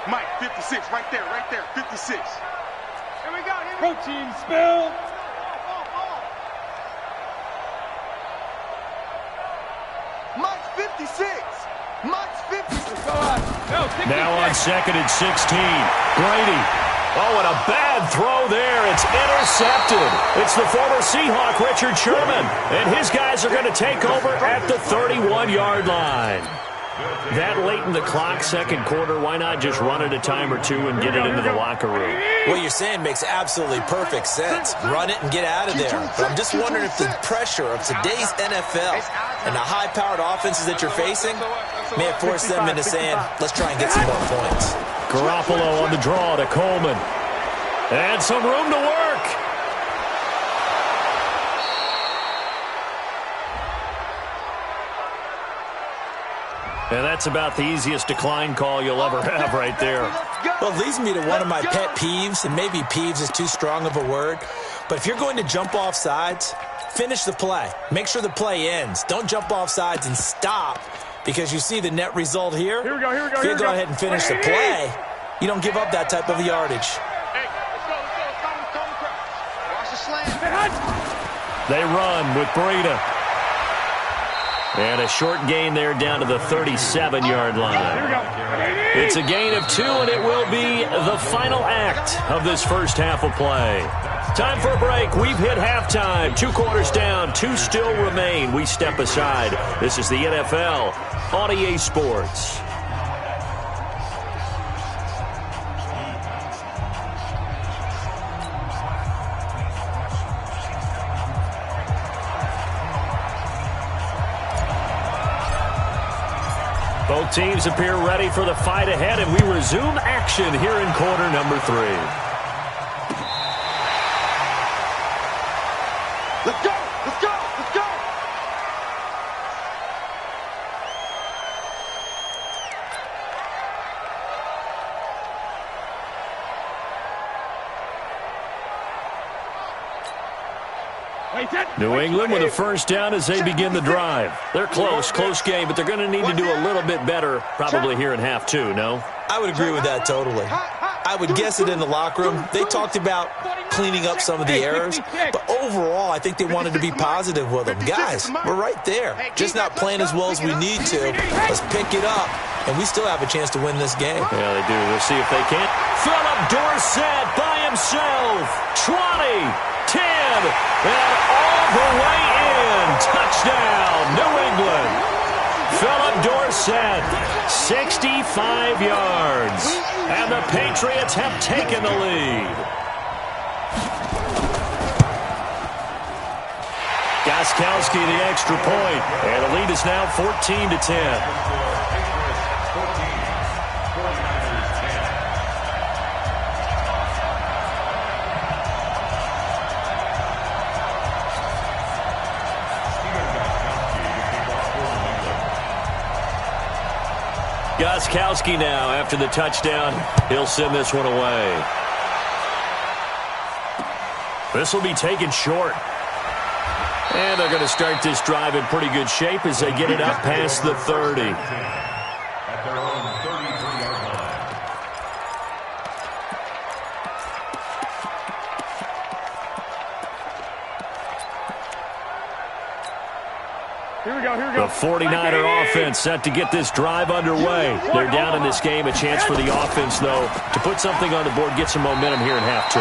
Mike, 56, right there, 56. Here we go, Protein spill. Mike's 56. Mike's 56. Now on second and 16. Brady. Oh, and a bad throw there. It's intercepted. It's the former Seahawk, Richard Sherman. And his guys are going to take over at the 31-yard line. That late in the clock, second quarter, why not just run it a time or two and get it into the locker room? What you're saying makes absolutely perfect sense. Run it and get out of there. But I'm just wondering if the pressure of today's NFL and the high-powered offenses that you're facing may have forced them into saying, let's try and get some more points. Garoppolo on the draw to Coleman. And some room to work. And that's about the easiest decline call you'll ever have right there. Well, it leads me to one of my pet peeves, and maybe peeves is too strong of a word. But if you're going to jump off sides, finish the play. Make sure the play ends. Don't jump off sides and stop because you see the net result here. Here we go. If you go ahead and finish the play, you don't give up that type of yardage. Hey, let's go. Watch the slam. They run with Breida. And a short gain there down to the 37-yard line. It's a gain of 2, and it will be the final act of this first half of play. Time for a break. We've hit halftime. 2 quarters down, 2 still remain. We step aside. This is the NFL on EA Sports. Both teams appear ready for the fight ahead, and we resume action here in quarter number 3. Let's go! Let's go! Let's go! New England with a first down as they begin the drive. They're close game, but they're going to need to do a little bit better probably here in half 2, no? I would agree with that totally. I would guess it in the locker room. They talked about cleaning up some of the errors, but overall, I think they wanted to be positive with them. Guys, we're right there. Just not playing as well as we need to. Let's pick it up, and we still have a chance to win this game. Yeah, they do. We'll see if they can. Philip Dorsett by himself. 20, 10, and all the way in. Touchdown, New England. Philip Dorsett, 65 yards. And the Patriots have taken the lead. Gostkowski the extra point. And the lead is now 14-10. Gostkowski now after the touchdown. He'll send this one away. This will be taken short. And they're going to start this drive in pretty good shape as they get it up past the 30. At their own 33-yard line. Here we go. The 49er offense set to get this drive underway. They're down in this game. A chance for the offense, though, to put something on the board, get some momentum here in half 2.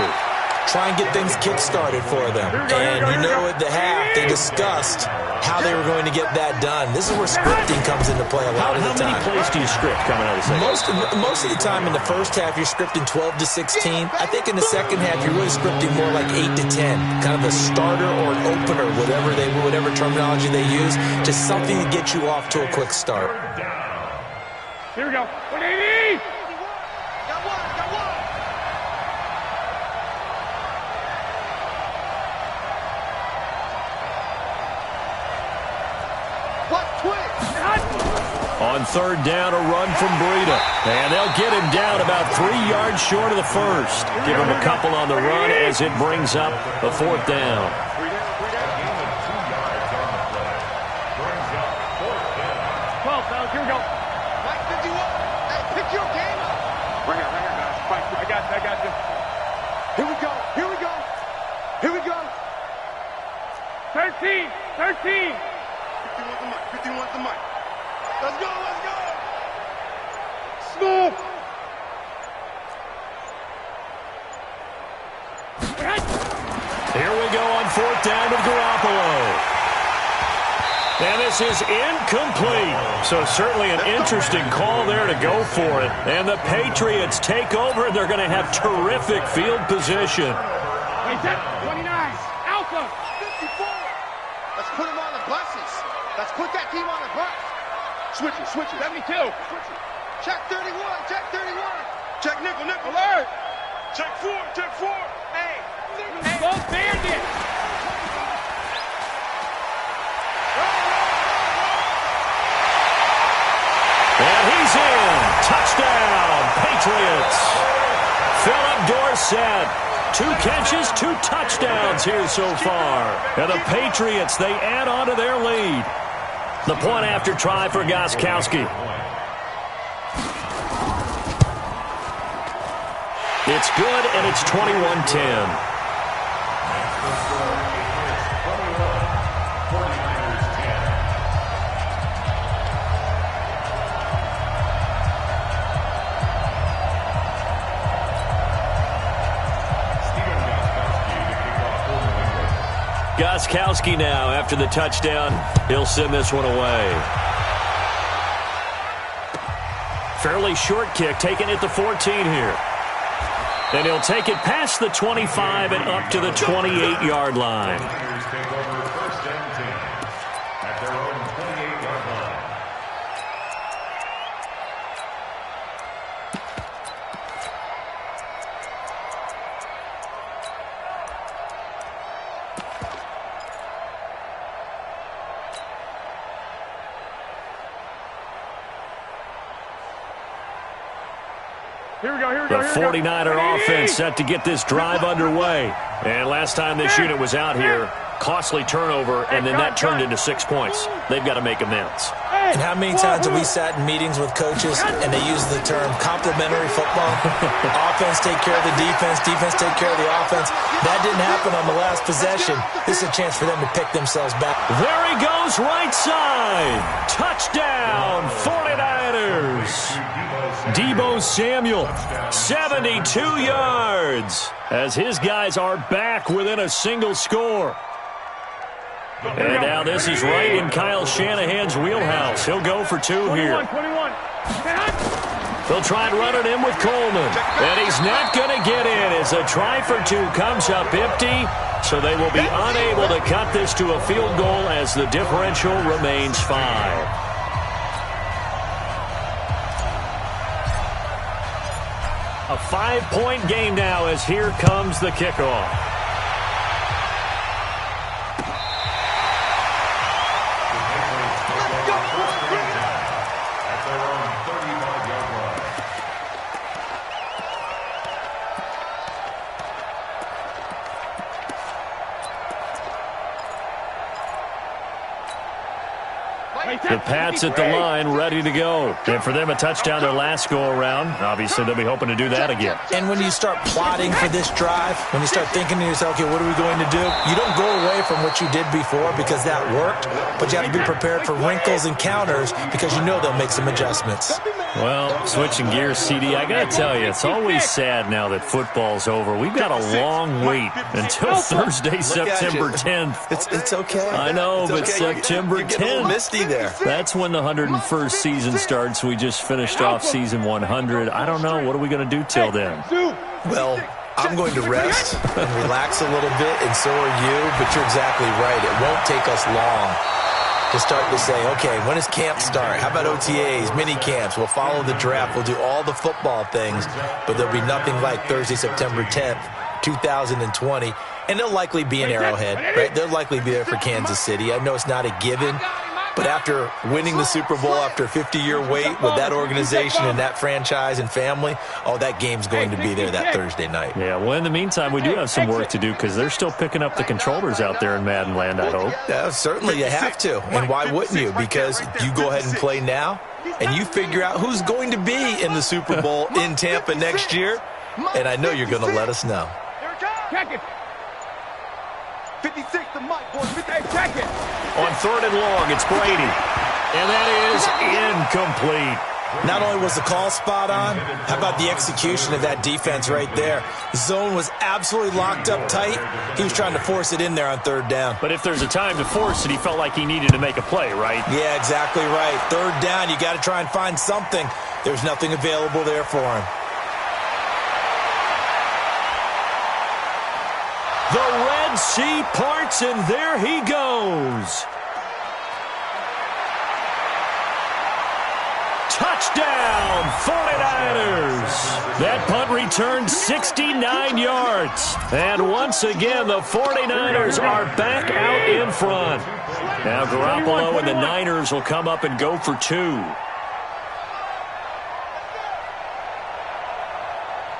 Try and get things kick-started for them. And you know at the half, they discussed how they were going to get that done. This is where scripting comes into play a lot of the time. How many plays do you script coming out of the second? Most of the time in the first half, you're scripting 12 to 16. I think in the second half, you're really scripting more like 8 to 10. Kind of a starter or an opener, whatever terminology they use, just something to get you off to a quick start. Here we go. 180! On third down, a run from Breida. And they'll get him down about 3 yards short of the first. Give him a couple on the run as it brings up the fourth down. Here we go. Mike 51. Hey, pick your game up. Right here, guys. Fight. I got you. Here we go. 13. 51's the mic. Let's go. Smooth. Here we go on fourth down with Garoppolo. And this is incomplete. So certainly an interesting call there to go for it. And the Patriots take over, and they're going to have terrific field position. 29. Alpha. 54. Let's put him on the buses. Let's put that team on the bus. Switch it. 72. Check 31. Check nickel. Alert. Check 4. Hey. Go Bandit. And he's in. Touchdown, Patriots. Philip Dorsett. 2 catches, 2 touchdowns here so far. And the Patriots, they add on to their lead. The point after try for Gostkowski. It's good, and it's 21-10. Gostkowski now after the touchdown. He'll send this one away. Fairly short kick taken at the 14 here. And he'll take it past the 25 and up to the 28-yard line. The 49er offense set to get this drive underway. And last time this unit was out here, costly turnover, and then that turned into 6 points. They've got to make amends. And how many times have we sat in meetings with coaches and they use the term complementary football? Offense take care of the defense, defense take care of the offense. That didn't happen on the last possession. This is a chance for them to pick themselves back. There he goes, right side. Touchdown, 49ers. Deebo Samuel, 72 yards, as his guys are back within a single score. And now this is right in Kyle Shanahan's wheelhouse. He'll go for 2 here. They'll try and run it in with Coleman. And he's not going to get in as a try for 2 comes up empty. So they will be unable to cut this to a field goal as the differential remains 5. A 5-point game now as here comes the kickoff. The Pats at the line, ready to go. And for them, a touchdown their last go-around. Obviously, they'll be hoping to do that again. And when you start plotting for this drive, when you start thinking to yourself, okay, what are we going to do? You don't go away from what you did before because that worked, but you have to be prepared for wrinkles and counters because you know they'll make some adjustments. Well, switching gears, CD, I got to tell you, it's always sad now that football's over. We've got a long wait until Thursday, September 10th. It's okay. I know, but September 10th. You're getting a little misty there. That's when the 101st season starts. We just finished off season 100. I don't know. What are we going to do till then? Well, I'm going to rest and relax a little bit, and so are you. But you're exactly right. It won't take us long to start to say, okay, when does camp start? How about OTAs, mini camps? We'll follow the draft. We'll do all the football things, but there'll be nothing like Thursday, September 10th, 2020. And they'll likely be in Arrowhead, right? They'll likely be there for Kansas City. I know it's not a given, but after winning the Super Bowl after a 50-year wait with that organization and that franchise and family, that game's going to be there that Thursday night. Yeah, well, in the meantime, we do have some work to do because they're still picking up the controllers out there in Madden Land, I hope. Yeah, certainly you have to. And why wouldn't you? Because you go ahead and play now, and you figure out who's going to be in the Super Bowl in Tampa next year, and I know you're going to let us know. Check it. 56 to Mike, boys. Check it. On 3rd and long, it's Brady. And that is incomplete. Not only was the call spot on, how about the execution of that defense right there? The zone was absolutely locked up tight. He was trying to force it in there on 3rd down. But if there's a time to force it, he felt like he needed to make a play, right? Yeah, exactly right. 3rd down, you got to try and find something. There's nothing available there for him. The Red Sea parts, and there he goes. Touchdown, 49ers. That punt returned 69 yards. And once again, the 49ers are back out in front. Now Garoppolo and the Niners will come up and go for 2.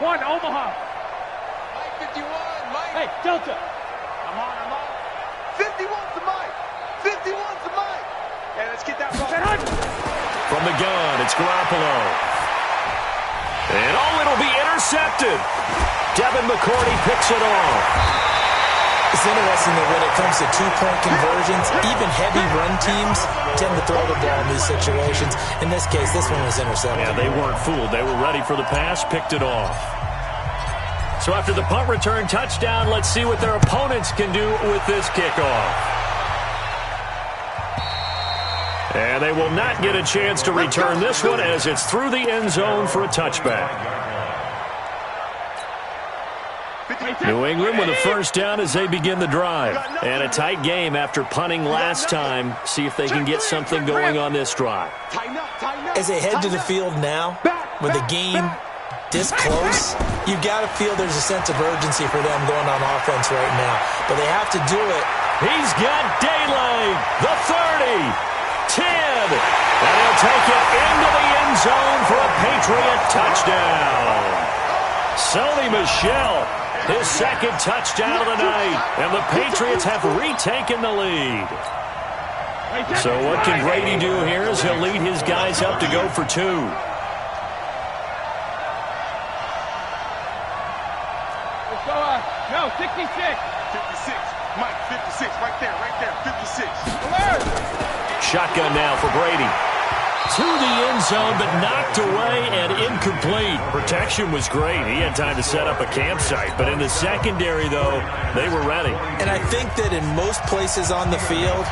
One, Omaha. Mike 51, Mike. Hey, Delta. I'm on. 51's to Mike. 51's to Mike. Hey, let's get that ball. From the gun, it's Garoppolo. And it'll be intercepted. Devin McCourty picks it off. It's interesting that when it comes to 2-point conversions, even heavy run teams tend to throw the ball in these situations. In this case, this one was intercepted. Yeah, they weren't fooled. They were ready for the pass, picked it off. So after the punt return touchdown, let's see what their opponents can do with this kickoff. And they will not get a chance to return this one as it's through the end zone for a touchback. New England with a 1st down as they begin the drive. And a tight game after punting last time. See if they can get something going on this drive. As they head to the field now, with the game this close, you've got to feel there's a sense of urgency for them going on offense right now. But they have to do it. He's got daylight. The 30. 10, and he'll take it into the end zone for a Patriot touchdown. Sony Michel, his 2nd touchdown of the night, and the Patriots have retaken the lead. So what can Brady do here as he'll lead his guys up to go for 2. No, 66. 56. Mike, 56. Right there. 56. Alert! Shotgun now for Brady. To the end zone, but knocked away and incomplete. Protection was great. He had time to set up a campsite. But in the secondary, though, they were ready. And I think that in most places on the field,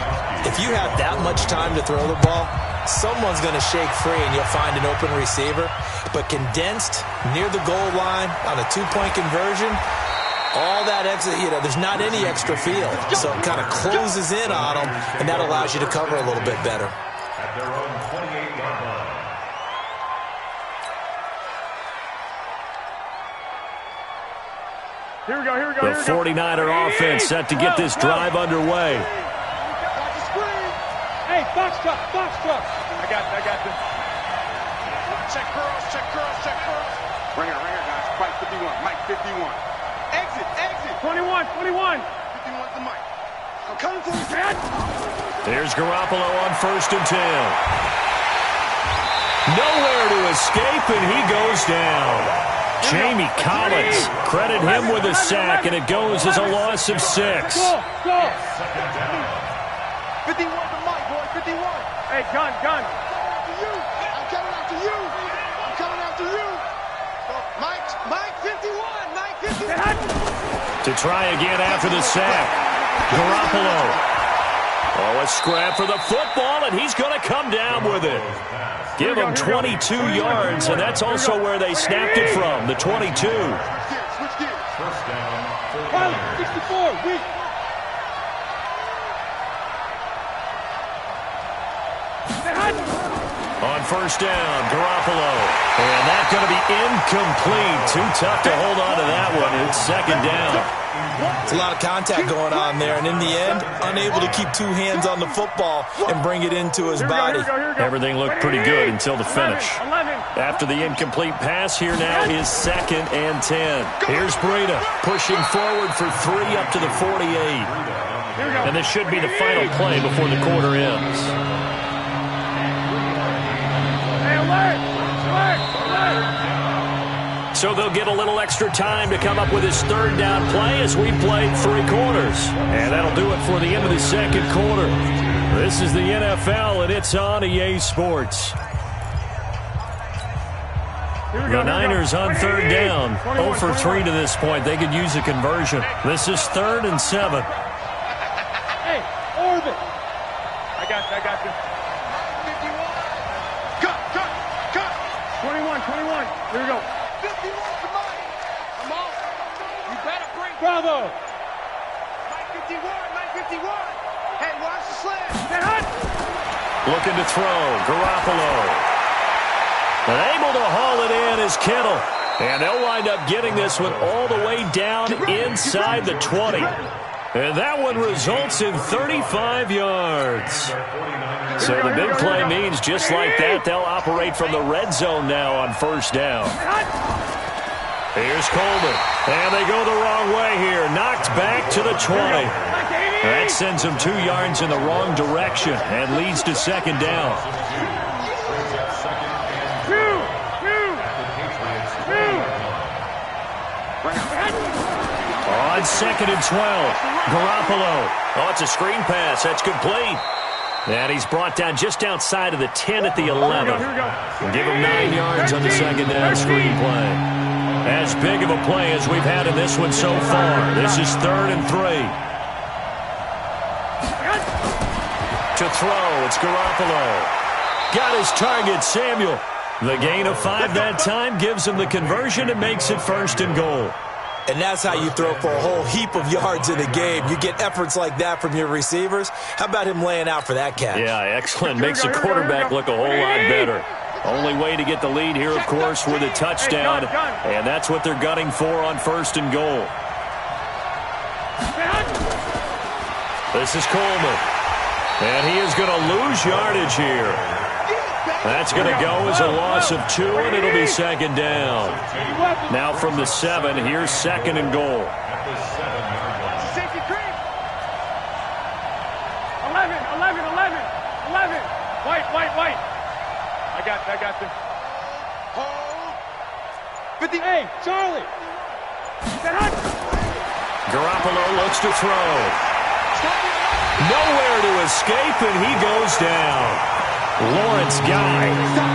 if you have that much time to throw the ball, someone's going to shake free and you'll find an open receiver. But condensed near the goal line on a 2-point conversion, all that exit, there's not any extra field. So it kind of closes in on them, and that allows you to cover a little bit better. At their own 28-yard line. Here we go. The 49er offense set to get this drive underway. Hey, box truck. I got this. Check curls. Ringer, guys. Mike 51. Mike 51. Exit. 21. 51's the Mike. I'm coming for you, man. There's Garoppolo on 1st and 10. Nowhere to escape, and he goes down. Jamie Collins, credit him with a sack, and it goes as a loss of 6. Go. 51 to Mike, boy. 51. Hey, gun. I'm coming after you. Mike 51. Mike 51. To try again after the sack. Garoppolo. A scrap for the football, and he's going to come down with it. Give him 22 yards, and that's also where they snapped it from, the 22. Switch gears. First down. 64, weak. On first down, Garoppolo. And that's going to be incomplete. Too tough to hold on to that one. It's second down. It's a lot of contact going on there, and in the end, unable to keep two hands on the football and bring it into his body. Everything looked pretty good until the finish. After the incomplete pass, here now is 2nd and 10. Here's Breida pushing forward for 3 up to the 48. And this should be the final play before the quarter ends. So they'll get a little extra time to come up with his 3rd down play as we played 3 quarters. And that'll do it for the end of the 2nd quarter. This is the NFL, and it's on EA Sports. The Niners on 3rd down. 0 for 3 to this point. They could use a conversion. This is 3rd and 7. Hey, Orbit. I got you. 51. Cut. 21. Here we go. 51 to Mike. I'm off. You better bring Bravo. Mike 51. Hey, watch the slam. Looking to throw. Garoppolo. And able to haul it in is Kittle. And they'll wind up getting this one all the way down inside the 20. And that one results in 35 yards. So the big play means just like that, they'll operate from the red zone now on first down. Here's Coleman. And they go the wrong way here. Knocked back to the 20. That sends them 2 yards in the wrong direction and leads to second down. On 2nd and 12, Garoppolo. Oh, it's a screen pass. That's complete. And he's brought down just outside of the 10 at the 11. We'll give him 9 yards on the second down screen play. As big of a play as we've had in this one so far. This is 3rd and 3. To throw, it's Garoppolo. Got his target, Samuel. The gain of 5 that time gives him the conversion and makes it 1st and goal. And that's how you throw for a whole heap of yards in a game. You get efforts like that from your receivers. How about him laying out for that catch? Yeah, excellent. Makes the quarterback look a whole lot better. Only way to get the lead here, of course, with a touchdown. And that's what they're gunning for on 1st and goal. This is Coleman. And he is going to lose yardage here. That's going to go as a loss of 2, and it'll be second down. Now from the 7, here's 2nd and goal. 11. White. I got this. Hold. 50. Hey, Charlie. Garoppolo looks to throw. Nowhere to escape, and he goes down. Lawrence Guy,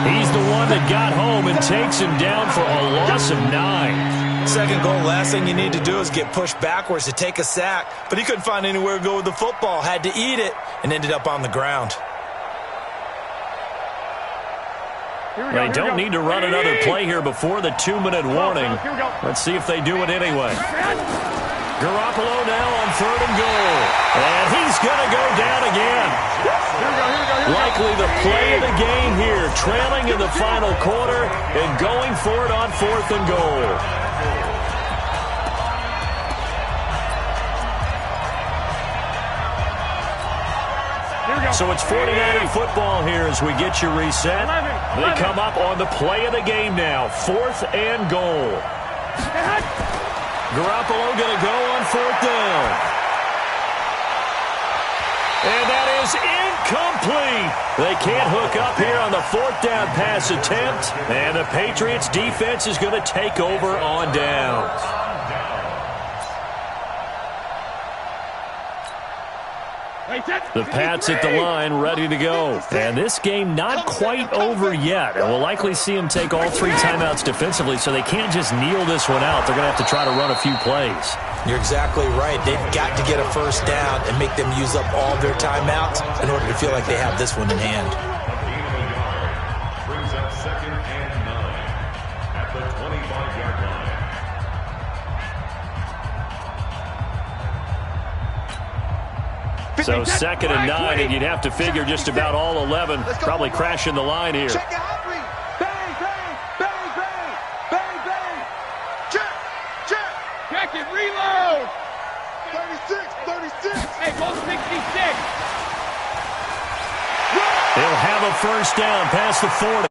he's the one that got home and takes him down for a loss of 9. Second goal, last thing you need to do is get pushed backwards to take a sack. But he couldn't find anywhere to go with the football, had to eat it, and ended up on the ground. They don't need to run another play here before the 2-minute warning. Let's see if they do it anyway. Garoppolo now on 3rd and goal. And he's going to go down again. Likely the play of the game here, trailing in the final quarter and going for it on 4th and goal. So it's 49er football here as we get you reset. They come up on the play of the game now, 4th and goal. Garoppolo going to go on 4th down. And that is incomplete. They can't hook up here on the 4th down pass attempt. And the Patriots defense is going to take over on downs. The Pats at the line, ready to go. And this game not quite over yet. And we'll likely see them take all 3 timeouts defensively, so they can't just kneel this one out. They're going to have to try to run a few plays. You're exactly right. They've got to get a first down and make them use up all their timeouts in order to feel like they have this one in hand. Brings up 2nd and 9 at the 25-yard line. So 2nd and 9, and you'd have to figure just about all 11 probably crashing the line here. Check it out, Reed. Bang, bang, bang, bang, bang, bang. Check, check. Check it, reload. 36. Hey, ball 66. They'll have a first down past the 40.